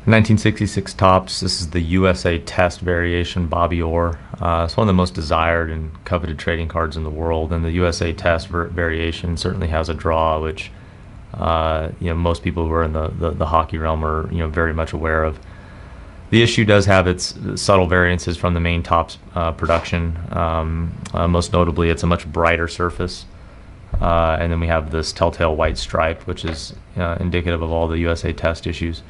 1966 Topps. This is the USA Test variation, Bobby Orr. It's one of the most desired and coveted trading cards in the world, and the USA Test variation certainly has a draw, which most people who are in the hockey realm are very much aware of. The issue does have its subtle variances from the main Topps production. Most notably, it's a much brighter surface, and then we have this telltale white stripe, which is indicative of all the USA Test issues.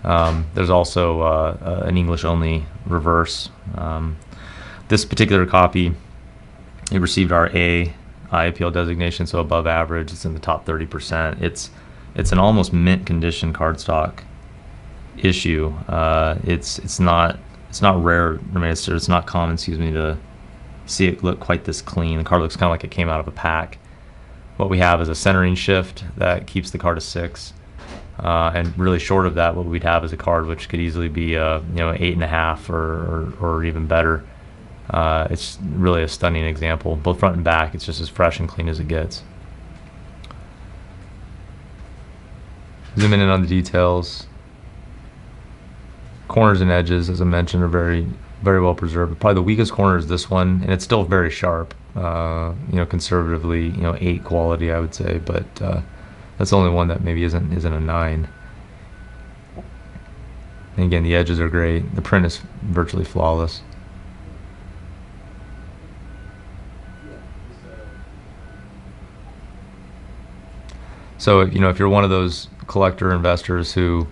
There's also an English-only reverse. This particular copy, it received our A IAPL designation, so above average. It's in the top 30%. It's an almost mint condition cardstock issue. It's not rare. I mean, it's not common, excuse me, to see it look quite this clean. The card looks kind of like it came out of a pack. What we have is a centering shift that keeps the card a 6. And really short of that, what we'd have is a card which could easily be 8.5 or even better. It's really a stunning example. Both front and back, it's just as fresh and clean as it gets. Zooming in on the details. Corners and edges, as I mentioned, are very, very well preserved. Probably the weakest corner is this one, and it's still very sharp. Conservatively, 8 quality, I would say, but that's the only one that maybe isn't a 9. And again, the edges are great. The print is virtually flawless. So if you're one of those collector investors who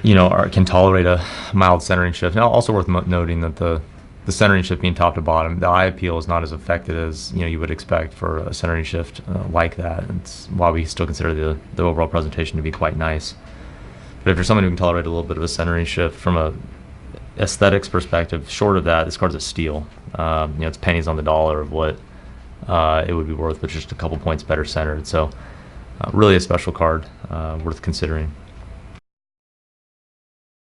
can tolerate a mild centering shift. Now, also worth noting that the centering shift being top to bottom, the eye appeal is not as affected as you would expect for a centering shift like that. It's why we still consider the overall presentation to be quite nice. But if you're someone who can tolerate a little bit of a centering shift from a aesthetics perspective, short of that, this card's a steal. It's pennies on the dollar of what it would be worth, but just a couple points better centered. So really a special card, worth considering.